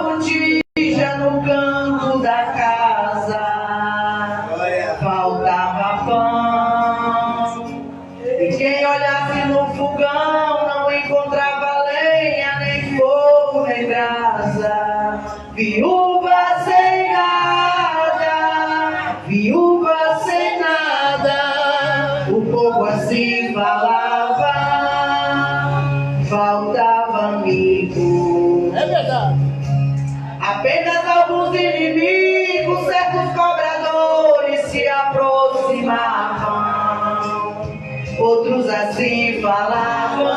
botija no canto da casa, faltava pão. E quem olhasse no fogão não encontrava lenha, nem fogo, nem brasa. Viúva sem nada, viúva sem nada, o povo assim falava, faltava amigo. É verdade. Apenas alguns inimigos, certos cobradores se aproximavam, outros assim falavam: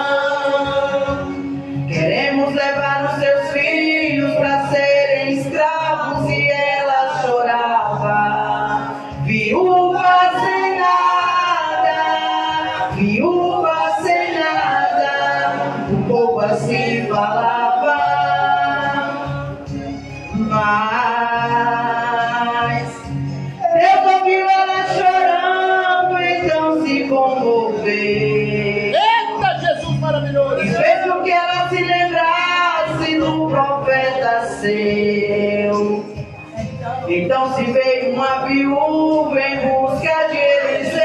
queremos levar os seus filhos para serem escravos. E ela chorava, viúva sem nada, viúva sem nada, o povo assim falava. Mas Deus ouviu ela chorando, então se comoveu. Eita, Jesus maravilhoso. E fez com que ela se lembrasse do profeta seu. Então se veio uma viúva em busca de Eliseu.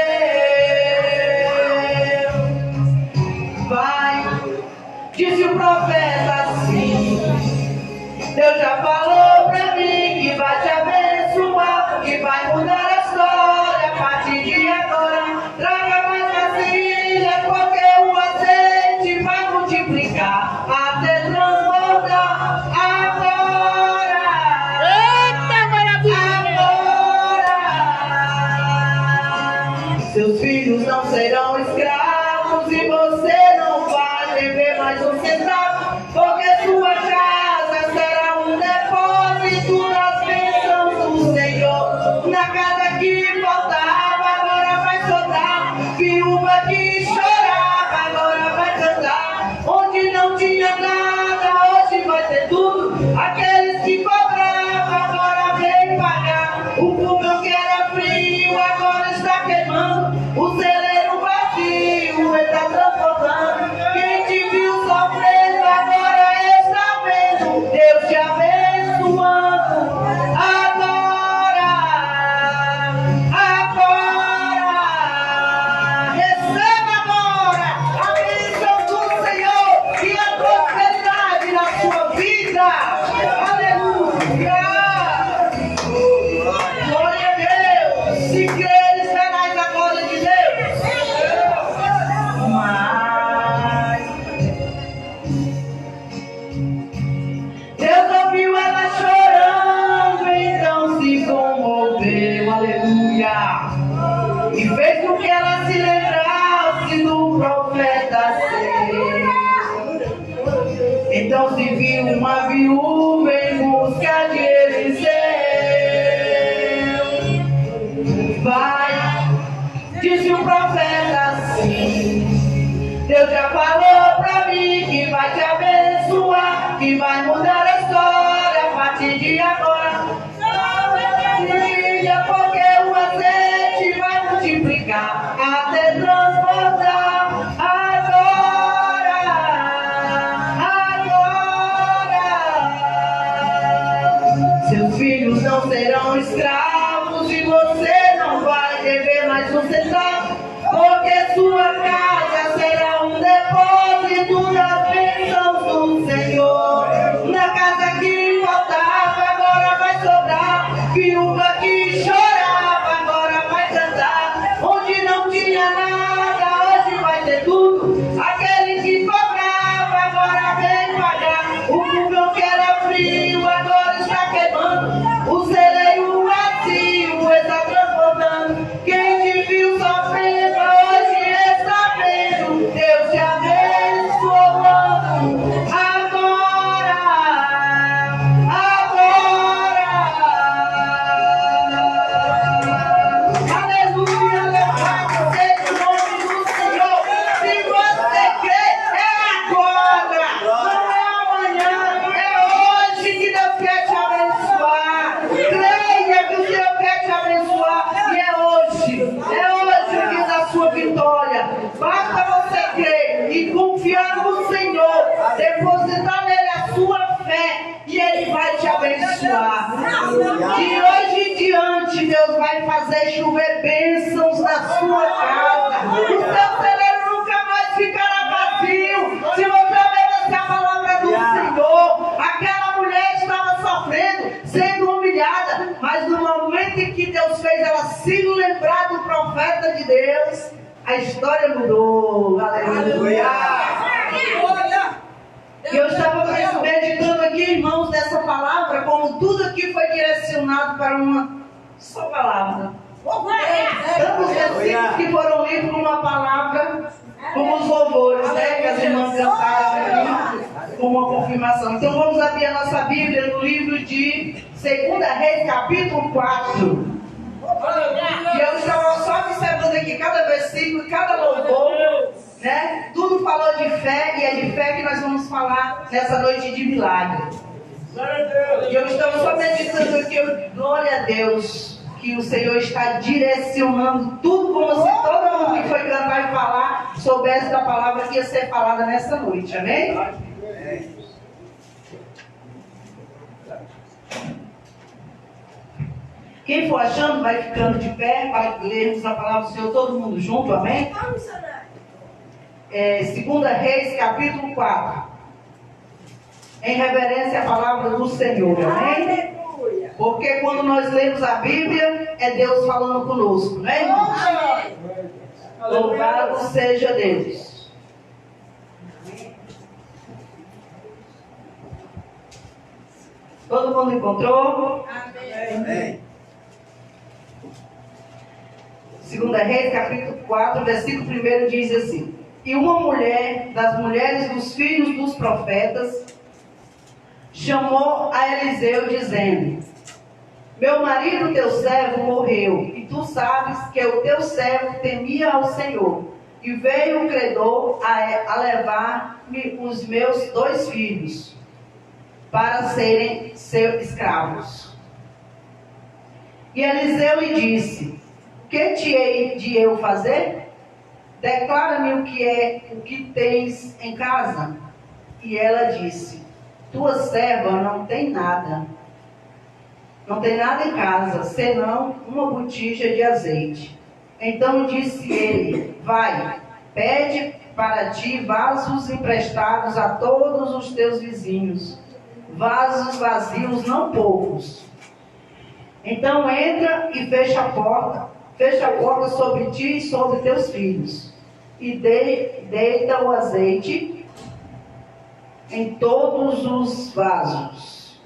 Vai, disse o profeta assim: Deus já falou pra mim que vai te abençoar, que vai mudar a história a partir de agora. Traga mais vasilha, porque o azeite vai multiplicar até transbordar. Agora! Eita, maravilha! Agora! Seus filhos não serão escravos e você não vai dever mais um centavo, porque sua casa será um depósito das bênçãos do Senhor. Na casa que faltava, agora vai sobrar. Viúva que chorava, agora vai cantar. Onde não tinha nada, hoje vai ter tudo. Aqueles que cobravam, agora vem pagar. O fogão que era frio, agora está queimando. O celeiro vazio está transformando. Quem te viu sofrendo, agora está vendo Deus te abençoando. Agora, agora, receba agora a bênção do Senhor e a prosperidade na sua vida. Aleluia! Glória a Deus! Se creres, verás a glória de Deus. Mas Deus ouviu ela chorando, então se comoveu, aleluia, e fez com que ela se lembrasse do profeta seu. Então se viu uma viúva em busca de Eliseu. Vai, disse o profeta assim: Deus já falou pra mim que vai te abençoar, que vai mudar a história a partir de agora. Filha, porque o azeite vai multiplicar até transbordar. Agora, agora, seus filhos não serão escravos e você não vai dever mais um centavo, porque sua casa será um depósito das bênçãos do Senhor. Na casa que faltava, agora vai sobrar. Viúva que chorava, agora vai cantar. Onde não tinha nada, hoje vai ter tudo. Aquele que cobrava, agora vem pagar. O fogão que era frio, agora está queimando. O celeiro vazio está transbordando. Quem te viu sofrendo, abençoar. De hoje em diante, Deus vai fazer chover bênçãos na sua casa. O seu celeiro nunca mais ficará vazio. Se você obedecer a palavra do Senhor, aquela mulher estava sofrendo, sendo humilhada, mas no momento em que Deus fez ela se lembrar do profeta de Deus, a história mudou. Aleluia. E eu estava meditando aqui, irmãos, nessa palavra, como tudo aqui foi direcionado para uma só palavra. Tantos versículos que foram lidos com uma palavra, como os louvores, né? Que as irmãs cantaram aqui, com uma confirmação. Então vamos abrir a nossa Bíblia no livro de 2 Reis, capítulo 4. E eu estava só observando aqui cada versículo, cada louvor, né? Tudo falou de fé, e é de fé que nós vamos falar nessa noite de milagre. E eu estava só meditando aqui, glória a Deus, que o Senhor está direcionando tudo, como se todo mundo que foi cantar e falar soubesse da palavra que ia ser falada nessa noite, amém? Quem for achando, vai ficando de pé para lermos a palavra do Senhor todo mundo junto, amém? 2 Reis, capítulo 4. Em reverência à palavra do Senhor, amém? Porque quando nós lemos a Bíblia, é Deus falando conosco, não é, irmãos? Louvado seja Deus. Todo mundo encontrou? Amém. 2 Reis, capítulo 4, versículo 1 diz assim: E uma mulher das mulheres dos filhos dos profetas chamou a Eliseu, dizendo: Meu marido, teu servo, morreu, e tu sabes que o teu servo temia ao Senhor, e veio o credor a levar-me os meus 2 filhos para serem seus escravos. E Eliseu lhe disse: Que te hei de eu fazer? Declara-me o que tens em casa. E ela disse: Tua serva não tem nada. Não tem nada em casa, senão uma botija de azeite. Então disse ele: Vai, pede para ti vasos emprestados a todos os teus vizinhos, vasos vazios não poucos. Então entra e fecha a porta sobre ti e sobre teus filhos, e deita o azeite em todos os vasos.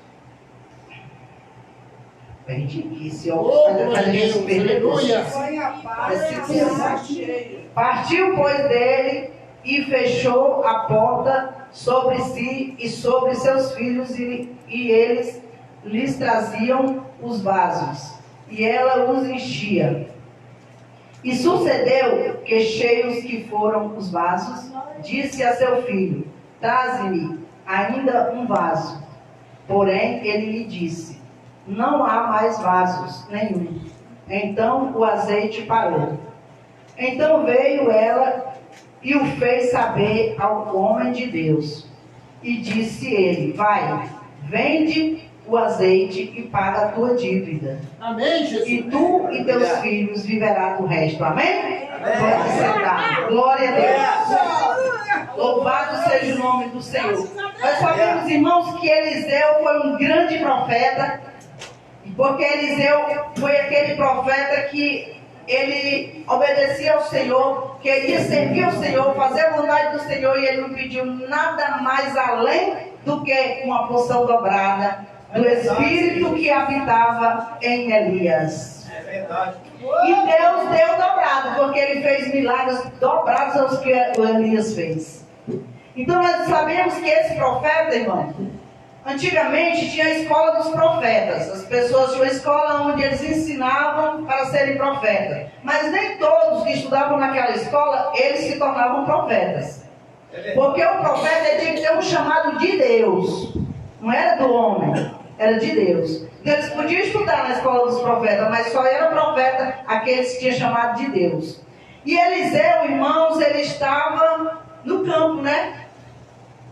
Perdi aqui, esse óculos faz a gente perder. Partiu, pois, dele e fechou a porta sobre si e sobre seus filhos, e eles lhes traziam os vasos, e ela os enchia. E sucedeu que, cheios que foram os vasos, disse a seu filho: Traze-me ainda um vaso. Porém, ele lhe disse: Não há mais vasos nenhum. Então o azeite parou. Então veio ela e o fez saber ao homem de Deus. E disse ele: Vai, vende o azeite e paga a tua dívida. Amém, Jesus. E tu e teus filhos viverás do resto. Amém? Pode sentar. Glória a Deus. Louvado seja o nome do Senhor. Nós sabemos, irmãos, que Eliseu foi um grande profeta, porque Eliseu foi aquele profeta que ele obedecia ao Senhor, queria servir ao Senhor, fazer a vontade do Senhor, e ele não pediu nada mais além do que uma porção dobrada do Espírito que habitava em Elias. É verdade. E Deus deu dobrado, porque ele fez milagres dobrados aos que o Elias fez. Então nós sabemos que esse profeta, irmão, antigamente tinha a escola dos profetas. As pessoas tinham uma escola onde eles ensinavam para serem profetas. Mas nem todos que estudavam naquela escola, eles se tornavam profetas. Porque o profeta tinha que ter um chamado de Deus. Não era do homem, era de Deus. Então eles podiam estudar na escola dos profetas, mas só era profeta aqueles que tinham chamado de Deus. E Eliseu, irmãos, ele estava no campo, né?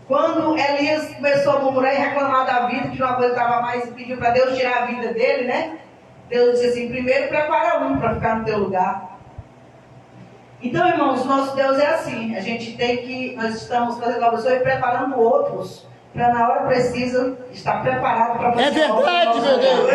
Quando Elias começou a murmurar e reclamar da vida, que não aguentava mais e pediu para Deus tirar a vida dele, né? Deus disse assim, primeiro prepara um para ficar no teu lugar. Então, irmãos, nosso Deus é assim. A gente tem que, nós estamos fazendo a obra e preparando outros para na hora precisa estar preparado para fazer. É verdade, meu Deus.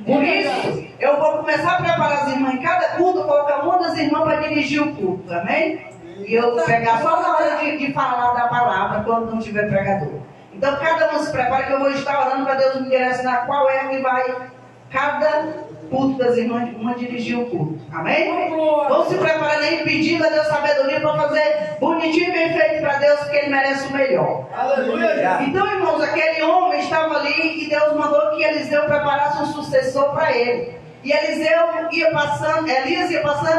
Por isso, eu vou começar a preparar as irmãs em cada culto, colocar uma das irmãs para dirigir o culto, amém? E eu pegar só na hora de falar da palavra, quando não tiver pregador. Então, cada um se prepara que eu vou estar orando para Deus me direcionar qual é que vai, cada culto das irmãs, uma dirigir o culto, amém? Vamos se preparando aí, pedindo a Deus sabedoria para fazer bonitinho e bem feito para Deus, porque Ele merece o melhor. Aleluia. Então, irmãos, aquele homem estava ali e Deus mandou que Eliseu preparasse um sucessor para ele. E Elias ia passando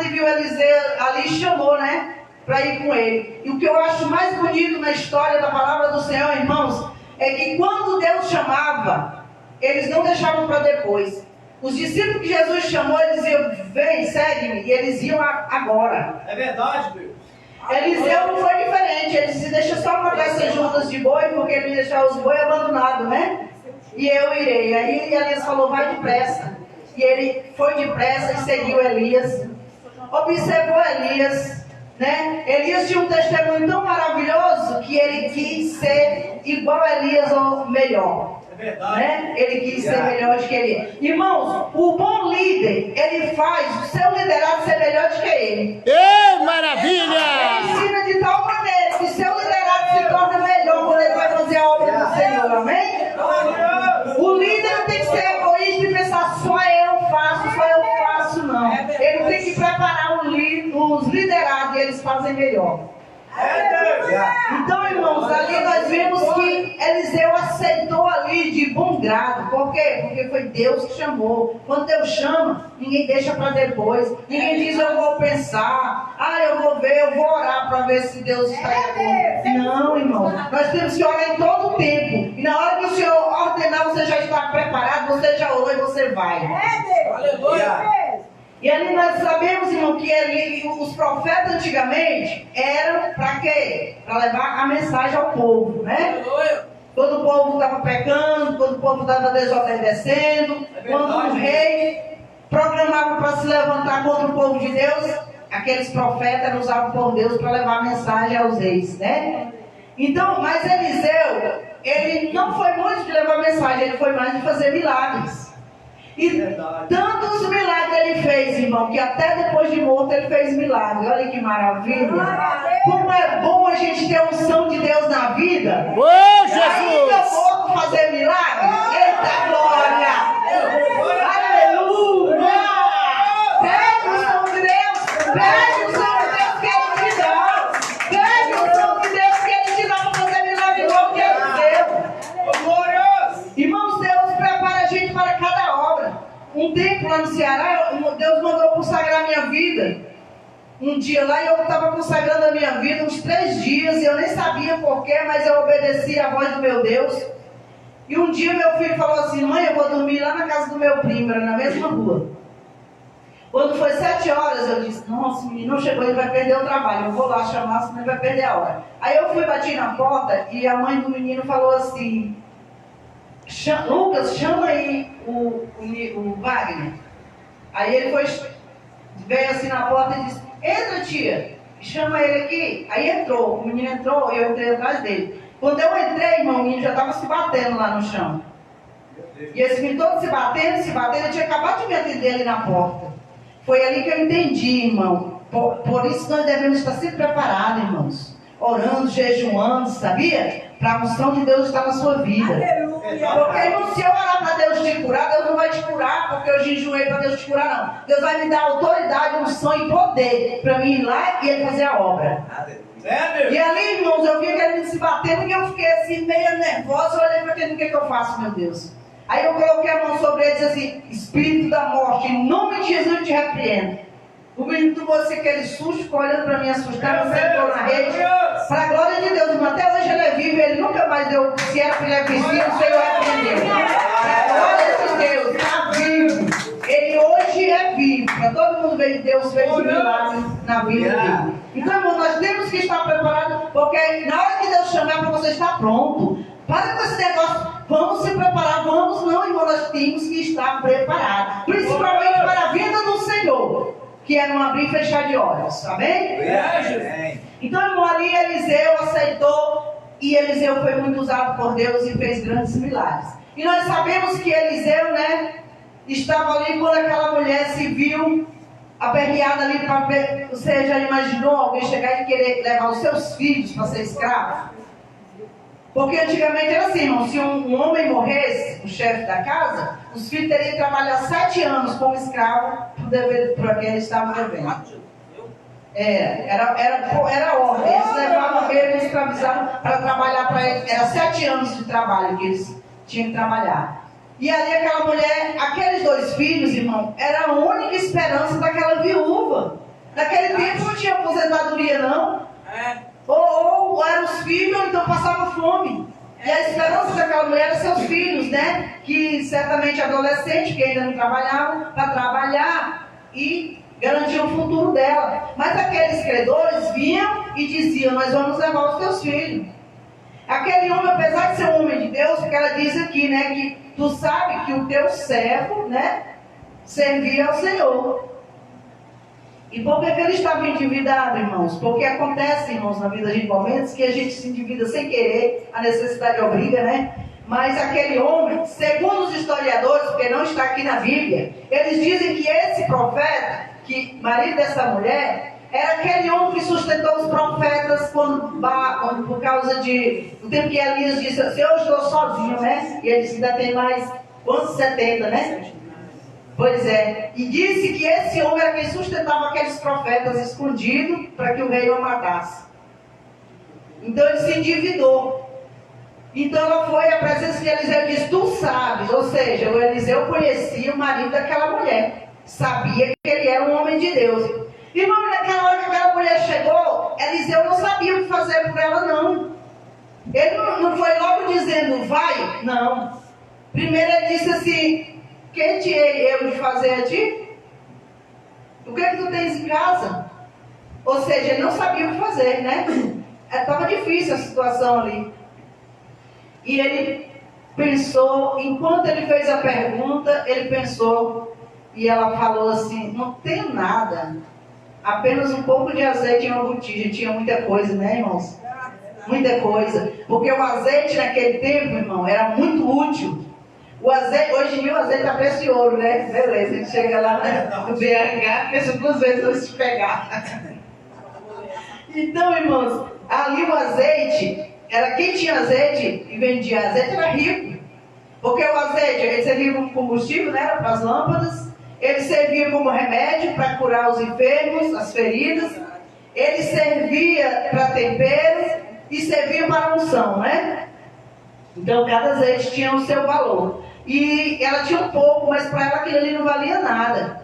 e viu Eliseu ali e chamou, né? Para ir com ele. E o que eu acho mais bonito na história da palavra do Senhor, irmãos, é que quando Deus chamava, eles não deixavam para depois. Os discípulos que Jesus chamou, eles iam, vem, segue-me, e eles iam agora. É verdade, Deus. Eliseu não foi diferente, ele disse, deixa só uma dessas juntas de boi, porque ele deixar os boi abandonados, né? E eu irei. Aí Elias falou, vai depressa. E ele foi depressa e seguiu Elias. Observou Elias, né? Elias tinha um testemunho tão maravilhoso que ele quis ser igual a Elias ou melhor. É verdade. Né? Ele quis ser melhor do que ele. Irmãos, o bom líder, ele faz o seu liderado ser melhor do que ele. Ei, maravilha! Ele ensina de tal maneira que seu liderado se torna melhor quando ele vai fazer a obra do Senhor, amém? O líder tem que ser egoísta e pensar só eu faço, não. Ele tem que preparar os liderados e eles fazem melhor. Então, irmãos, ali nós vimos que Eliseu aceitou ali de bom grado. Por quê? Porque foi Deus que chamou. Quando Deus chama, ninguém deixa para depois. Ninguém diz, eu vou pensar, eu vou ver, eu vou orar para ver se Deus está de acordo. Não, irmão. Nós temos que orar em todo o tempo. E na hora que o Senhor ordenar, você já está preparado, você já orou e você vai. Aleluia. E ali nós sabemos, irmão, que os profetas antigamente eram para quê? Para levar a mensagem ao povo, né? Quando o povo estava pecando, quando o povo estava desobedecendo, quando o rei programava para se levantar contra o povo de Deus, aqueles profetas eram usados por Deus para levar a mensagem aos reis, né? Então, mas Eliseu, ele não foi muito de levar mensagem, ele foi mais de fazer milagres. E tantos milagres ele fez, irmão, que até depois de morto ele fez milagre. Olha que maravilha. Como é bom a gente ter a unção de Deus na vida. Ô, Jesus! Ainda morto fazer milagre. Eita glória! Aleluia! Pede o unção de Deus. Pede o unção de Deus que Ele te dá. Pede o unção de Deus que Ele te dá para fazer milagre igual que Ele deu. Irmãos, Deus prepara a gente para cada obra. Um tempo lá no Ceará, Deus mandou consagrar a minha vida. Um dia lá eu estava consagrando a minha vida, uns 3 dias, e eu nem sabia porquê, mas eu obedeci a voz do meu Deus. E um dia meu filho falou assim, mãe, eu vou dormir lá na casa do meu primo, era na mesma rua. Quando foi 7 horas, eu disse, nossa, o menino não chegou, ele vai perder o trabalho, eu vou lá chamar, senão ele vai perder a hora. Aí eu fui, bati na porta, e a mãe do menino falou assim, Lucas, chama aí o Wagner. Aí ele veio assim na porta e disse, entra tia, chama ele aqui. Aí entrou, o menino entrou, eu entrei atrás dele. Quando eu entrei, irmão, o menino já estava se batendo lá no chão. E esse menino todo se batendo, eu tinha acabado de me atender ali na porta. Foi ali que eu entendi, irmão. Por isso nós devemos estar sempre preparados, irmãos. Orando, jejuando, sabia? Para a unção de Deus estar na sua vida. Porque, irmão, se eu orar para Deus te curar, Deus não vai te curar porque eu jejuei para Deus te curar, não. Deus vai me dar autoridade, unção e poder para mim ir lá e Ele fazer a obra. E ali, irmãos, eu vi aquele se batendo e eu fiquei assim, meio nervosa. Eu olhei para aquele, o que eu faço, meu Deus? Aí eu coloquei a mão sobre ele e disse assim, Espírito da morte, em nome de Jesus eu te repreendo. O menino tomou assim aquele susto, ficou olhando para mim assustado, sentou na rede. Para a glória de Deus, irmão, até hoje ele é vivo, ele nunca mais deu, se era para ele epilepsia, o Senhor repreendeu. Para a glória de Deus, está vivo. Ele hoje é vivo. Para todo mundo ver que Deus fez milagres na vida dele. Então, irmão, nós temos que estar preparados, porque na hora que Deus chamar para você estar pronto. Para com esse negócio, vamos se preparar, vamos, não, irmão, nós temos que estar preparados. Principalmente para a vinda do Senhor, que é não abrir e fechar de olhos, amém? Então, irmão, ali Eliseu aceitou, e Eliseu foi muito usado por Deus e fez grandes milagres. E nós sabemos que Eliseu, né, estava ali quando aquela mulher se viu aperreada ali para ver. Você já imaginou alguém chegar e querer levar os seus filhos para ser escravo? Porque antigamente era assim, irmão, se um homem morresse, o chefe da casa, os filhos teriam que trabalhar 7 anos como escravo por quem eles estavam devendo. Era ordem, eles levavam mesmo e escravizavam para trabalhar para eles. Era 7 anos de trabalho que eles tinham que trabalhar. E ali aquela mulher, aqueles 2 filhos, irmão, era a única esperança daquela viúva. Naquele tempo não tinha aposentadoria, não. Ou eram os filhos, ou então passava fome. E a esperança daquela mulher eram seus filhos, né? Que certamente adolescentes, que ainda não trabalhavam, para trabalhar e garantir o futuro dela. Mas aqueles credores vinham e diziam: nós vamos levar os teus filhos. Aquele homem, apesar de ser um homem de Deus, porque ela diz aqui, né, que tu sabe que o teu servo, né, servia ao Senhor. E por que ele estava endividado, irmãos? Porque acontece, irmãos, na vida de momentos que a gente se endivida sem querer, a necessidade obriga, né? Mas aquele homem, segundo os historiadores, porque não está aqui na Bíblia, eles dizem que esse profeta, que marido dessa mulher, era aquele homem que sustentou os profetas por causa do tempo que Elias disse assim: eu estou sozinho, né? E ele disse que ainda tem mais quantos 70, né? Pois é. E disse que esse homem era quem sustentava aqueles profetas escondidos para que o rei o matasse. Então ele se endividou. Então ela foi à presença de Eliseu e disse: tu sabes. Ou seja, o Eliseu conhecia o marido daquela mulher. Sabia que ele era um homem de Deus. Irmão, naquela hora que aquela mulher chegou, Eliseu não sabia o que fazer por ela, não. Ele não foi logo dizendo: vai, não. Primeiro ele disse assim: quem te hei eu de fazer a ti? O que é que tu tens em casa? Ou seja, ele não sabia o que fazer, né? Estava difícil a situação ali. E ele pensou, enquanto ele fez a pergunta, ele pensou, e ela falou assim: não tenho nada, apenas um pouco de azeite em uma botija. Tinha muita coisa, né, irmãos? Muita coisa. Porque o azeite naquele tempo, irmão, era muito útil. O azeite, hoje em dia o azeite está preço de ouro, né? Beleza, a gente chega lá no BH, pensa 2 vezes antes de pegar. Então, irmãos, ali o azeite, era quem tinha azeite e vendia azeite era rico. Porque o azeite, ele servia como combustível, né? Para as lâmpadas. Ele servia como remédio para curar os enfermos, as feridas. Ele servia para tempero e servia para unção, né? Então cada azeite tinha o seu valor. E ela tinha um pouco, mas para ela aquilo ali não valia nada.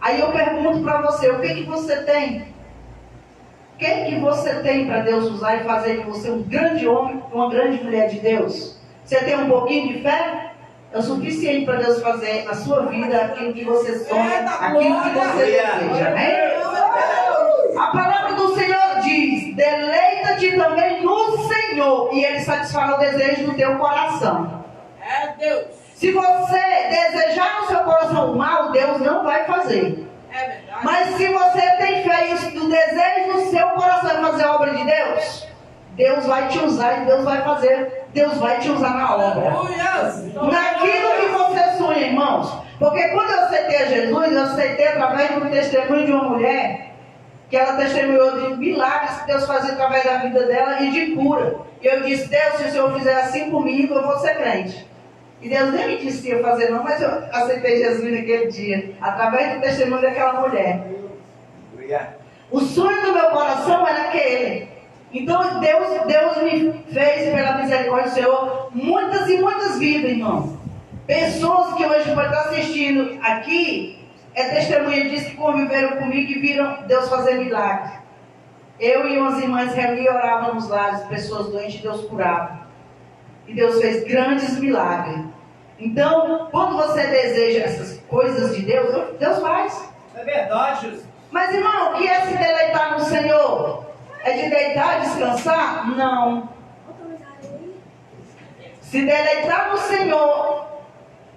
Aí eu pergunto para você: o que você tem? O que você tem para Deus usar e fazer de você um grande homem, uma grande mulher de Deus? Você tem um pouquinho de fé? É o suficiente para Deus fazer na sua vida aquilo que você sonha, aquilo que você deseja, né? A palavra do Senhor diz: deleita-te também no Senhor, e Ele satisfará o desejo do teu coração. É Deus. Se você desejar no seu coração o mal, Deus não vai fazer. É verdade. Mas se você tem fé e o desejo no seu coração é fazer a obra de Deus, Deus vai te usar e Deus vai fazer. Deus vai te usar na obra. Naquilo que você sonha, irmãos. Porque quando eu aceitei a Jesus, eu aceitei através do testemunho de uma mulher, que ela testemunhou de milagres que Deus fazia através da vida dela e de cura. E eu disse: Deus, se o Senhor fizer assim comigo, eu vou ser crente. E Deus nem me disse que ia fazer não, mas eu aceitei Jesus naquele dia, através do testemunho daquela mulher. O sonho do meu coração era aquele. Então Deus me fez, pela misericórdia do Senhor, muitas e muitas vidas, irmão. Pessoas que hoje podem estar assistindo aqui, testemunha disso, que conviveram comigo e viram Deus fazer milagres. Eu e umas irmãs reuniam e orávamos lá, as pessoas doentes, Deus curava. E Deus fez grandes milagres. Então, quando você deseja essas coisas de Deus, Deus faz. É verdade, Jesus. Mas, irmão, o que é se deleitar no Senhor? É de deitar e descansar? Não. Se deleitar no Senhor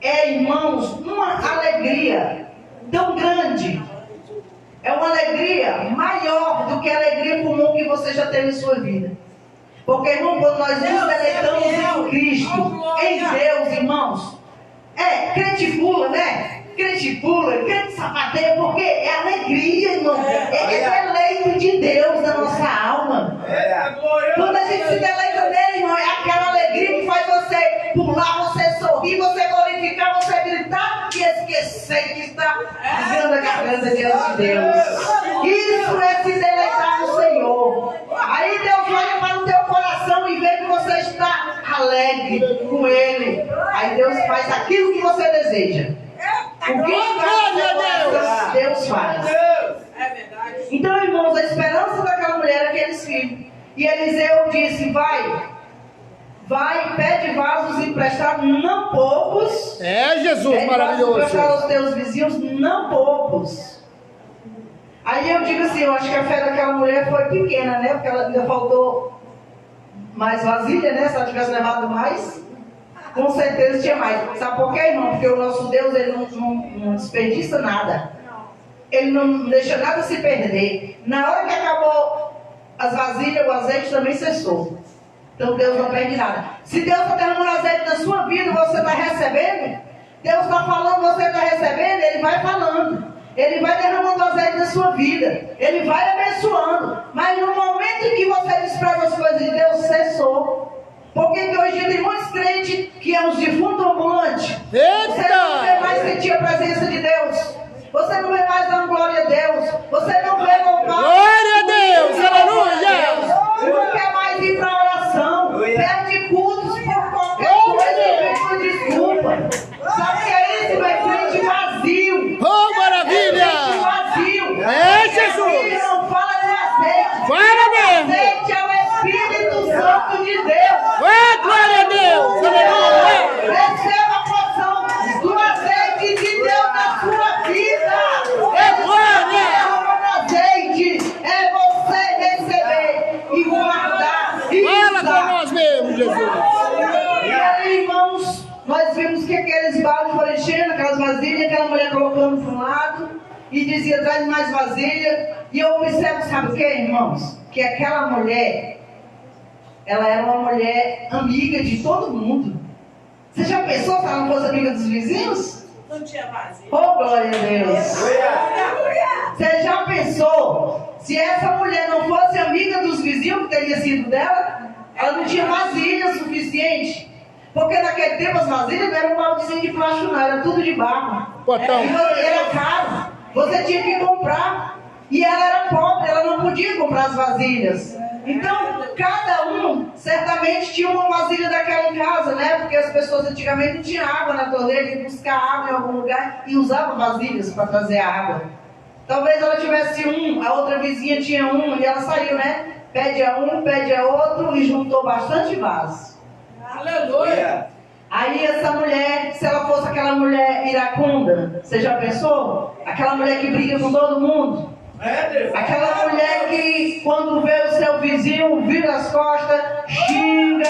é, irmãos, uma alegria tão grande. É uma alegria maior do que a alegria comum que você já teve em sua vida. Porque, irmão, quando nós nos deleitamos em Cristo, em Deus, irmãos, crente pula, né? Crente pula, crente sapateia, porque é alegria, irmão. É deleito de Deus na nossa alma. Quando a gente se deleita nele, irmão, é aquela alegria que faz você pular, você sorrir, você glorificar, você gritar e esquecer que está dentro da garganta diante de Deus. Isso é se deleitar no Senhor. Aí Deus olha para o teu coração e vê que você está alegre com Ele. Aí Deus faz aquilo que você deseja. O que Deus faz. Então, irmãos, a esperança daquela mulher era aqueles filhos. E Eliseu disse: vai, pede vasos emprestados, não poucos. É, Jesus, maravilhoso. Emprestar aos teus vizinhos, não poucos. Aí eu digo assim, eu acho que a fé daquela mulher foi pequena, né? Porque ela ainda faltou mais vasilha, né? Se ela tivesse levado mais, com certeza tinha mais. Sabe por quê, irmão? Porque o nosso Deus, ele não desperdiça nada. Ele não deixa nada se perder. Na hora que acabou as vasilhas, o azeite também cessou. Então Deus não perde nada. Se Deus está derramando azeite na sua vida, você está recebendo. Deus está falando, você está recebendo, Ele vai falando. Ele vai derramando azeite na sua vida. Ele vai abençoando. Mas no momento em que você despreza as coisas de Deus, cessou. Porque hoje tem muitos crentes que é os defuntos ambulantes. Você não vê mais sentir a presença de Deus. Você não vê mais dando glória a Deus. Você não vê louvar. Glória a Deus, aleluia. Não quer mais ir para a oração. Perde cultos por qualquer coisa e vem com desculpa. Sabe o que é isso? É crente vazio. Oh, maravilha. Crente vazio. É, Jesus. Ele não fala do azeite. Fala mesmo. O azeite é o Espírito Santo de Deus. Glória a Deus, aleluia. Receba a porção do azeite de Deus na sua vida. É glória. Azeite é você receber e guardar e Fala com usar. nós mesmo, Jesus. E aí, irmãos, nós vimos que aqueles baldes foram enchendo, aquelas vasilhas, aquela mulher colocando para um lado e dizia: traz mais vasilha. E eu observo, sabe o que, irmãos? Que aquela mulher, ela era uma mulher amiga de todo mundo. Você já pensou se ela não fosse amiga dos vizinhos? Não tinha vazio. Oh, glória a Deus! Você já pensou se essa mulher não fosse amiga dos vizinhos, que teria sido dela? Ela não tinha vasilha suficiente. Porque naquele tempo as vasilhas não eram um baldezinho de plástico, não, era tudo de barro. Potão. Era caro. Você tinha que comprar. E ela era pobre, ela não podia comprar as vasilhas. Então, cada um certamente tinha uma vasilha daquela em casa, né? Porque as pessoas antigamente não tinham água na torneira, iam buscar água em algum lugar e usavam vasilhas para trazer água. Talvez ela tivesse um, a outra vizinha tinha um e ela saiu, né? Pede a um, pede a outro e juntou bastante vaso. Aleluia. Aí essa mulher, se ela fosse aquela mulher iracunda, você já pensou? Aquela mulher que briga com todo mundo. Aquela mulher que quando vê o seu vizinho, vira as costas, xinga,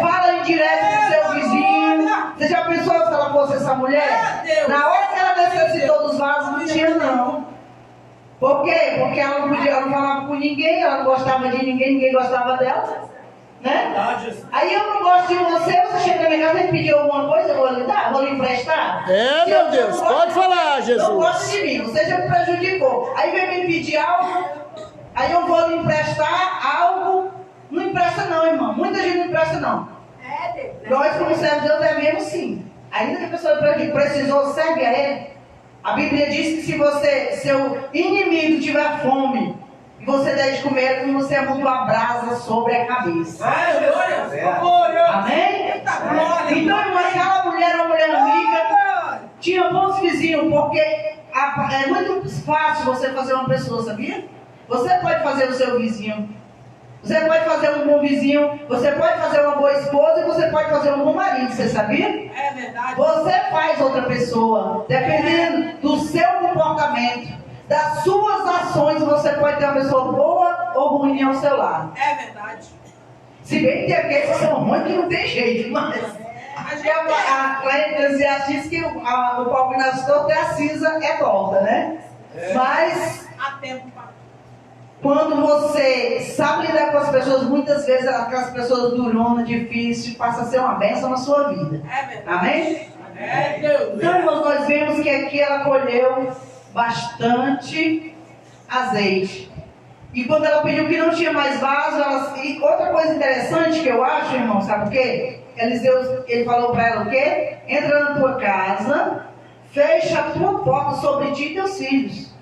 fala indireto com o seu vizinho. Você já pensou se ela fosse essa mulher? Na hora que ela necessitou dos vasos, não tinha não. Por quê? Porque ela não podia, ela não falava com ninguém, ela não gostava de ninguém, ninguém gostava dela. Né? Aí eu não gosto de você, você chega na minha casa e pedir alguma coisa, eu vou lhe dar, vou lhe emprestar. É, meu Deus, pode falar, Jesus. Não gosta de mim, você já me prejudicou. Aí vem me pedir algo, aí eu vou lhe emprestar algo. Não empresta não, irmão, muita gente não empresta não. Nós como servos de Deus devemos sim. Ainda que a pessoa precisou, serve a Ele. A Bíblia diz que se seu inimigo tiver fome, e você der de comer, como você amontoa a brasa sobre a cabeça. Amém? Então, irmã, aquela mulher era uma mulher amiga, tinha bons vizinhos, porque é muito fácil você fazer uma pessoa, sabia? Você pode fazer o seu vizinho, você pode fazer um bom vizinho, você pode fazer uma boa esposa e você pode fazer um bom marido, você sabia? É verdade. Você faz outra pessoa, dependendo do seu comportamento. das suas ações você pode ter uma pessoa boa ou ruim ao seu lado. É verdade. Se bem que tem aqueles que são ruins que não tem jeito, mas a Eclesiastes diz que o pau que nasce torto é a cinza é torta, né? Mas Há tempo para. quando você sabe lidar com as pessoas, muitas vezes aquelas pessoas duronas, difíceis, passa a ser uma bênção na sua vida. É verdade. Amém? É Deus. Então, irmãos, nós vemos que aqui ela colheu bastante azeite. E quando ela pediu que não tinha mais vaso, e outra coisa interessante que eu acho, irmão, sabe o quê? Eliseu, ele falou para ela o quê? Entra na tua casa, fecha a tua porta sobre ti e teus filhos.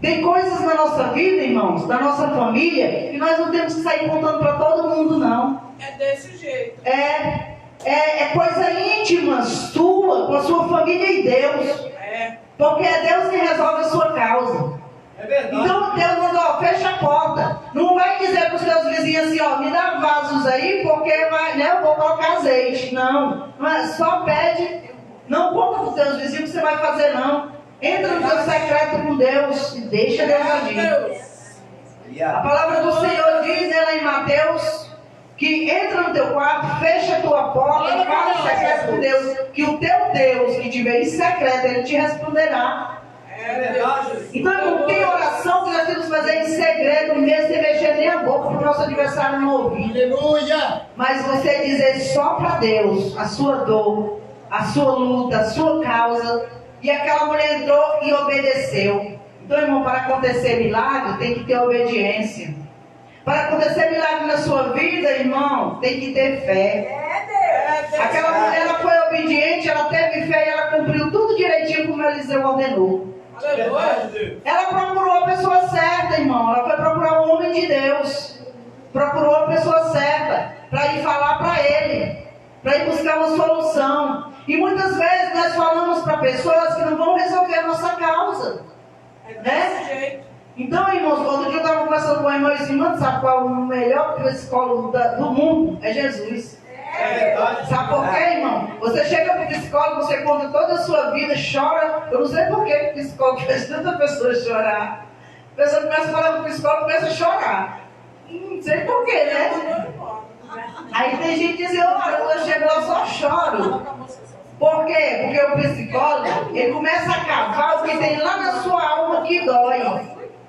Tem coisas na nossa vida, irmãos, da nossa família, que nós não temos que sair contando para todo mundo, não. É desse jeito. É coisa íntima sua, com a sua família e Deus. É. Porque é Deus que resolve a sua causa. É verdade. Então Deus manda, fecha a porta. Não vai dizer para os teus vizinhos assim, ó, me dá vasos aí, porque eu vou colocar azeite. Não. Só pede, não conta para os teus vizinhos o que você vai fazer, não. Entra no teu secreto com Deus e deixa Deus agir. A palavra do Senhor diz, lá em Mateus, que entra no teu quarto, fecha a tua porta e fala em secreto com Deus, que o teu Deus que te vê em secreto, Ele te responderá. É verdade. Então, não tem oração que nós temos que fazer em segredo, mesmo sem mexer nem a boca, para o nosso adversário não ouvir. Aleluia. Mas você dizer só para Deus a sua dor, a sua luta, a sua causa. E aquela mulher entrou e obedeceu. Então, irmão, para acontecer milagre, tem que ter obediência. Para acontecer milagre na sua vida, irmão, tem que ter fé. É Deus. Aquela mulher, ela foi obediente, ela teve fé e ela cumpriu tudo direitinho como Eliseu ordenou. Aleluia. Ela procurou a pessoa certa, irmão. Ela foi procurar um homem de Deus. Procurou a pessoa certa para ir falar para ele, para ir buscar uma solução. E muitas vezes nós falamos para pessoas que não vão resolver a nossa causa. É desse Né? jeito. Então, irmãos, outro dia eu estava conversando com o irmão e sabe qual é o melhor psicólogo do mundo? É Jesus. É verdade. Sabe por quê, irmão? Você chega para o psicólogo, você conta toda a sua vida, chora. Eu não sei por que o psicólogo fez tanta pessoa chorar. A pessoa começa a falar com o psicólogo, começa a chorar. Não sei por quê, né? Aí tem gente que diz, quando eu chego lá eu só choro. Por quê? Porque o psicólogo, ele começa a cavar o que tem lá na sua alma que dói,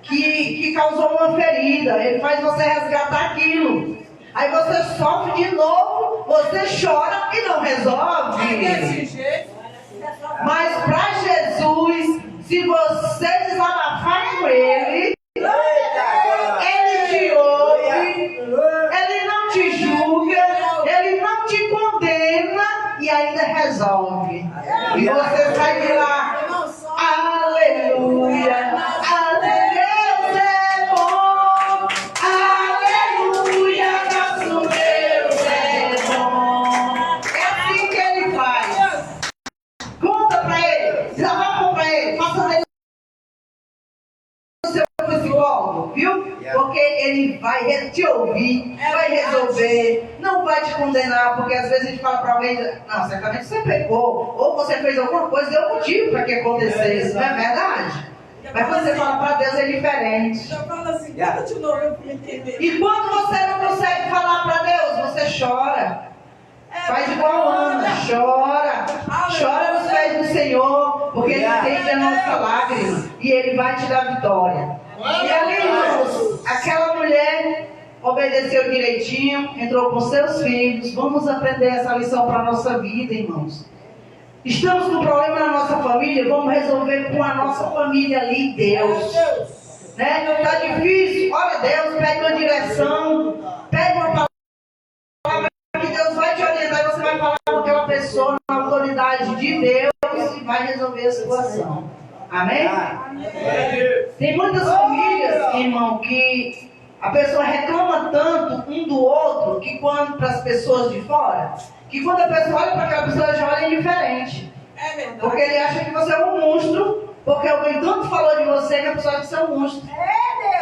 que causou uma ferida. Ele faz você resgatar aquilo. Aí você sofre de novo, você chora e não É resolve. desse jeito. Mas para Jesus, se você desabafar com Ele, Ele te ouve, Ele não te julga, Ele não te condena e ainda resolve. E você sai de lá, aleluia, Deus é bom, aleluia, nosso Deus é bom. É assim que Ele faz. Conta para Ele, desabafa para Ele, faça dele o seu psicólogo, viu? Porque Ele vai te ouvir, vai resolver, não vai te condenar, porque às vezes a gente fala para alguém, não, certamente você pecou, ou você fez alguma coisa, deu motivo para que acontecesse, não é verdade? Mas quando você fala para Deus é diferente. Eu falo assim, conta de novo eu para entender. E quando você não consegue falar para Deus, você chora. Faz igual Ana, chora. Chora nos pés do Senhor, porque Ele entende a nossa lágrima e Ele vai te dar vitória. E ali, irmãos, aquela mulher obedeceu direitinho, entrou com seus filhos. Vamos aprender essa lição para a nossa vida, irmãos. Estamos com problema na nossa família, vamos resolver com a nossa família ali, Deus. Né? Está difícil, ora a Deus, pede uma direção, pede uma palavra que Deus vai te orientar e você vai falar com aquela pessoa na autoridade de Deus e vai resolver a situação. Amém? Tem muitas famílias, irmão, que a pessoa reclama tanto um do outro que quando para as pessoas de fora, que quando a pessoa olha para aquela pessoa, ela já olha indiferente. É verdade. Porque ele acha que você é um monstro, porque alguém tanto falou de você que a pessoa acha que você é um monstro.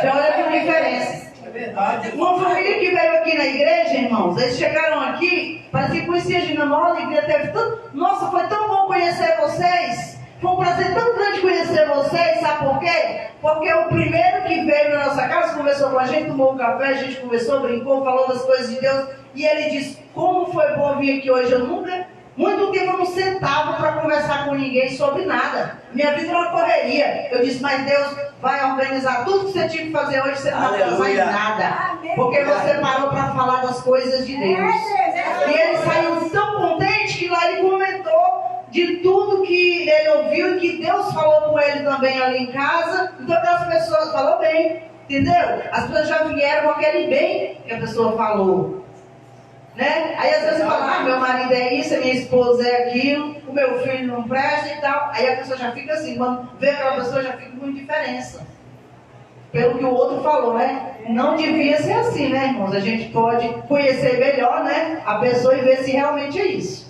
Já olha com diferença. É verdade. Uma família que veio aqui na igreja, irmãos, eles chegaram aqui, parecia que conhecia a Gina Mola, e teve tanto. Nossa, foi tão bom conhecer vocês. Foi um prazer tão grande conhecer vocês, sabe por quê? Porque o primeiro que veio na nossa casa, conversou com a gente, tomou um café, a gente conversou, brincou, falou das coisas de Deus. E ele disse, como foi bom vir aqui hoje. Eu nunca, muito tempo eu não sentava para conversar com ninguém sobre nada. Minha vida era uma correria. Eu disse, mas Deus vai organizar tudo que você tinha que fazer hoje, você não vai fazer nada. Porque você parou para falar das coisas de Deus. E ele saiu tão contente que lá ele comentou de tudo que ele ouviu e que Deus falou com ele também ali em casa. Então aquelas pessoas falou bem, entendeu? As pessoas já vieram com aquele bem que a pessoa falou, né? Aí às vezes você fala, meu marido é isso, a minha esposa é aquilo, o meu filho não presta e tal. Aí a pessoa já fica assim, quando vê aquela pessoa já fica com indiferença pelo que o outro falou, né? Não devia ser assim, né, irmãos? A gente pode conhecer melhor, né, a pessoa e ver se realmente é isso.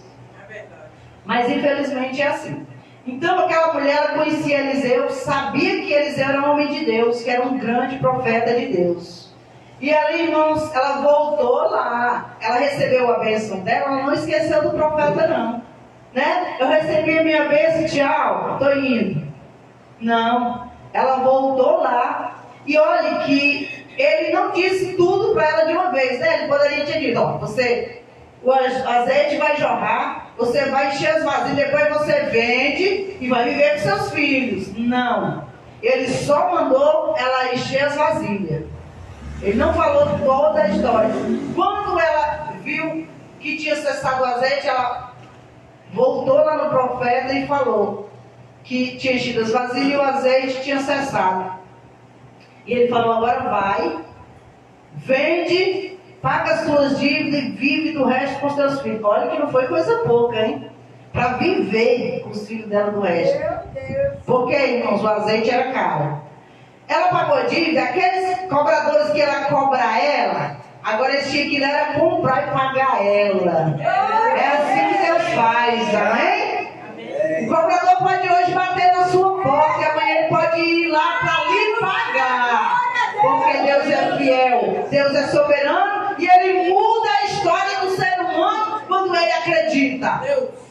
Mas infelizmente é assim. Então aquela mulher, ela conhecia Eliseu, sabia que Eliseu era um homem de Deus, que era um grande profeta de Deus. E ali, irmãos, ela voltou lá, ela recebeu a bênção dela, ela não esqueceu do profeta não, né? Eu recebi a minha bênção, tchau, estou indo. Não, ela voltou lá, e olha que ele não disse tudo para ela de uma vez, né? Ele poderia ter dito, ó, o azeite vai jorrar, você vai encher as vasilhas, depois você vende e vai viver com seus filhos. Não, ele só mandou ela encher as vasilhas. Ele não falou toda a história. Quando ela viu que tinha cessado o azeite, ela voltou lá no profeta e falou que tinha enchido as vasilhas e o azeite tinha cessado. E ele falou, agora vai, vende, paga as suas dívidas e vive do resto com os teus filhos. Olha que não foi coisa pouca, hein? Para viver com os filhos dela do resto. Porque, irmãos, o azeite era caro. Ela pagou a dívida, aqueles cobradores que ela cobra ela, agora eles tinham que ir lá comprar e pagar ela. É assim que Deus faz, amém? O cobrador pode hoje bater na sua porta e amanhã ele pode ir lá para lhe pagar. Porque Deus é fiel, Deus é soberano e Ele muda a história do ser humano quando Ele acredita.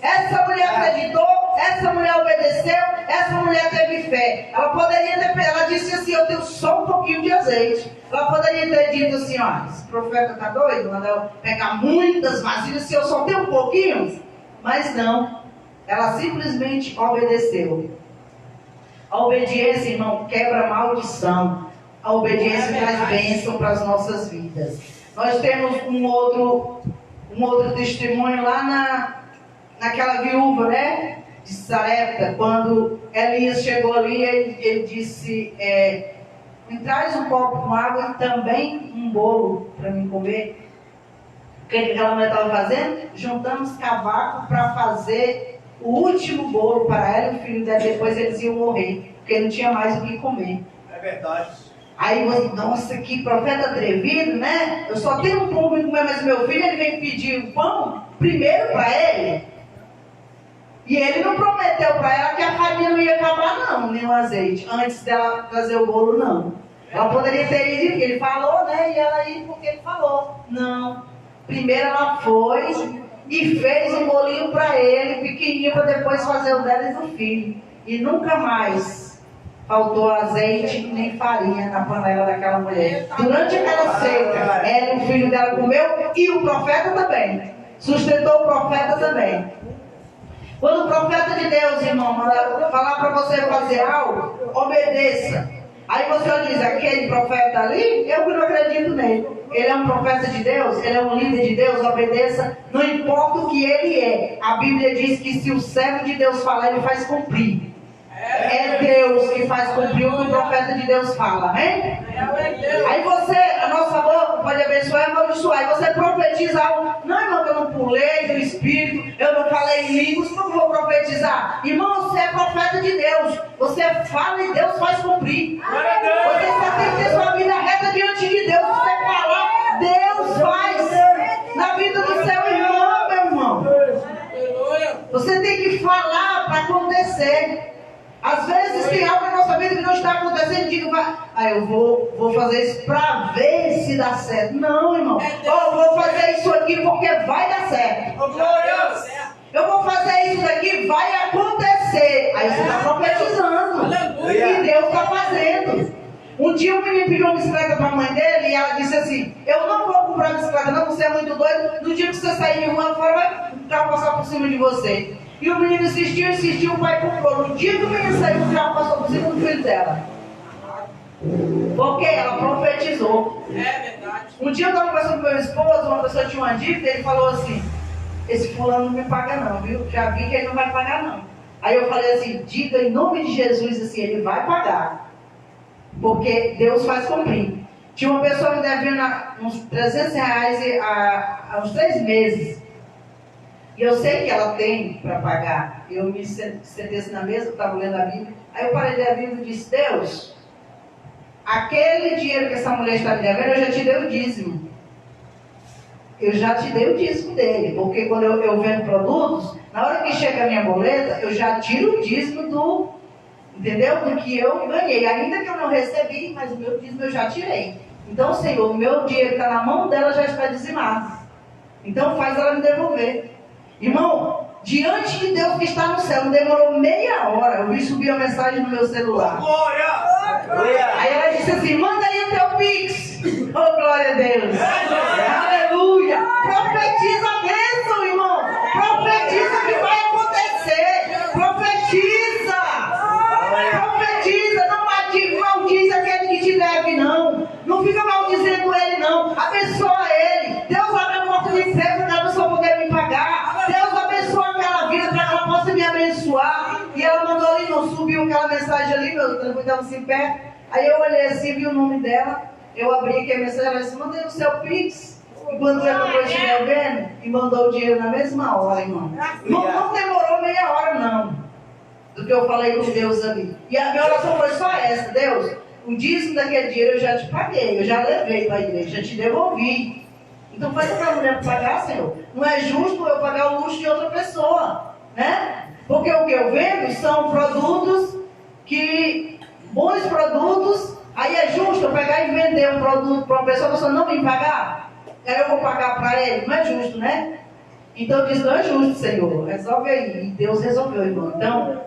Essa mulher acreditou, essa mulher obedeceu, essa mulher teve fé. Ela poderia ter, ela disse assim, eu tenho só um pouquinho de azeite. Ela poderia ter dito assim, ó, esse profeta está doido, manda eu pegar muitas vasilhas se eu só tenho um pouquinho. Mas não, ela simplesmente obedeceu. A obediência, irmão, quebra a maldição. A obediência traz bênção para as nossas vidas. Nós temos um outro testemunho lá naquela viúva, né? De Sarepta, quando Elias chegou ali, ele disse, me traz um copo com água e também um bolo para mim comer. O que aquela mulher estava fazendo? Juntamos cavaco para fazer o último bolo para ela e o filho dela, depois eles iam morrer, porque não tinha mais o que comer. É verdade. Aí você, nossa, que profeta atrevido, né? Eu só tenho um pão para comer, mas meu filho, ele vem pedir o pão primeiro para ele. E ele não prometeu para ela que a farinha não ia acabar não, nem o azeite, antes dela trazer o bolo, não. Ela poderia ter ido, porque ele falou, né? E ela ia porque ele falou. Não. Primeiro ela foi e fez um bolinho para ele, pequenininho, para depois fazer o dela e do filho. E nunca mais faltou azeite nem farinha na panela daquela mulher. Durante aquela seca, ela e o filho dela comeu e o profeta também. Sustentou o profeta também. Quando o profeta de Deus, irmão, falar para você fazer algo, obedeça. Aí você diz, aquele profeta ali, eu não acredito nele. Ele é um profeta de Deus, ele é um líder de Deus, obedeça. Não importa o que ele é. A Bíblia diz que se o servo de Deus falar, ele faz cumprir. É Deus que faz cumprir o que o profeta de Deus fala, amém? Aí você, a nossa boca pode abençoar e amaldiçoar. Aí você profetiza algo. Não, irmão, que eu não pulei do Espírito, eu não falei em línguas, como vou profetizar? Irmão, você é profeta de Deus. Você fala e Deus faz cumprir. Você só tem que ter sua vida reta diante de Deus. Você falar, Deus faz na vida do seu irmão, meu irmão. Você tem que falar para acontecer. Às vezes tem algo na nossa vida que não está acontecendo e digo, eu vou fazer isso para ver se dá certo. Não, irmão. Eu vou fazer isso aqui porque vai dar certo. Eu vou fazer isso daqui, vai acontecer. Aí você está profetizando. E Deus está fazendo. Um dia um menino pediu uma bicicleta para a mãe dele e ela disse assim: eu não vou comprar bicicleta não, você é muito doido, no dia que você sair de uma fora vai carro passar por cima de você. E o menino insistiu, o pai comprou. No dia que o menino saiu, o carro passou por cima do filho dela. Porque ela profetizou. É verdade. Um dia eu estava conversando com meu esposo, uma pessoa tinha uma dívida, ele falou assim: esse fulano não me paga não, viu? Já vi que ele não vai pagar não. Aí eu falei assim: diga em nome de Jesus assim, ele vai pagar. Porque Deus faz cumprir. Tinha uma pessoa me devendo uns R$300 há uns 3 meses. E eu sei que ela tem para pagar. Eu me sentei assim na mesa, eu estava lendo a Bíblia. Aí eu parei de ler a Bíblia e disse: Deus, aquele dinheiro que essa mulher está me devendo, eu já te dei o dízimo. Eu já te dei o dízimo dele. Porque quando eu vendo produtos, na hora que chega a minha boleta, eu já tiro o dízimo do... Entendeu? Do que eu ganhei. Ainda que eu não recebi, mas o meu dízimo eu já tirei. Então, Senhor, o meu dinheiro que está na mão dela já está dizimado. Então faz ela me devolver. Irmão, diante de Deus que está no céu, não demorou meia hora. Eu vi subir a mensagem no meu celular. Glória! Aí ela disse assim: manda aí o teu Pix. Oh, glória a Deus. Aleluia. Profetiza a bênção, irmão. Profetiza que vai acontecer. Profetiza. Profetiza. Não maldiz aquele que te deve, não. Não fica maldizendo ele, não. Abençoa ele. Deus abre a porta de emprego para a pessoa poder me pagar. Deus abençoa aquela vida para que ela possa me abençoar. E ela mandou ali, não subiu aquela mensagem ali, meu telefone estava assim perto. Aí eu olhei assim, vi o nome dela. Eu abri aqui a mensagem, ela disse: mandei o seu Pix. Enquanto eu estou escrevendo, e mandou o dinheiro na mesma hora, irmão. Não demorou meia hora, não. Do que eu falei com Deus ali. E a minha oração foi só essa: Deus, o dízimo daquele dinheiro eu já te paguei, eu já levei para a igreja, já te devolvi. Então faz aquela mulher pagar, Senhor. Não é justo eu pagar o luxo de outra pessoa, né? Porque o que eu vendo são produtos bons produtos. Aí é justo eu pegar e vender um produto para uma pessoa, a pessoa não me pagar? Aí eu vou pagar para ele? Não é justo, né? Então eu disse: não é justo, Senhor, resolve aí. E Deus resolveu, irmão. Então,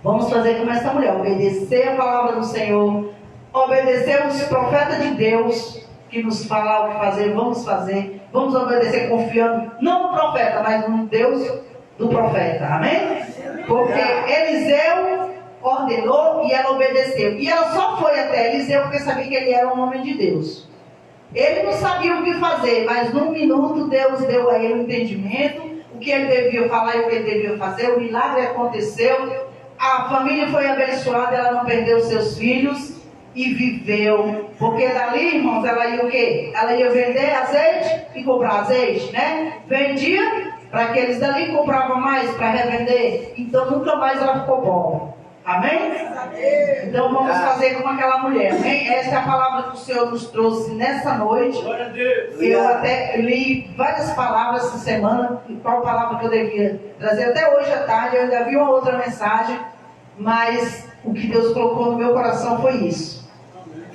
vamos fazer como essa mulher: obedecer a palavra do Senhor, obedecer os profetas de Deus que nos falam o que fazer. Vamos obedecer confiando, não no profeta, mas no Deus do profeta, amém? Porque Eliseu ordenou e ela obedeceu. E ela só foi até Eliseu porque sabia que ele era um homem de Deus. Ele não sabia o que fazer, mas num minuto Deus deu a ele um entendimento, o que ele devia falar e o que ele devia fazer. O milagre aconteceu, a família foi abençoada, ela não perdeu seus filhos e viveu. Porque dali, irmãos, ela ia o quê? Ela ia vender azeite e comprar azeite, né? Vendia para aqueles dali, comprava mais para revender. Então nunca mais ela ficou pobre. Amém? Então vamos fazer como aquela mulher, amém? Essa é a palavra que o Senhor nos trouxe nessa noite. Eu até li várias palavras essa semana, qual palavra que eu devia trazer. Até hoje à tarde eu ainda vi uma outra mensagem, mas o que Deus colocou no meu coração foi isso.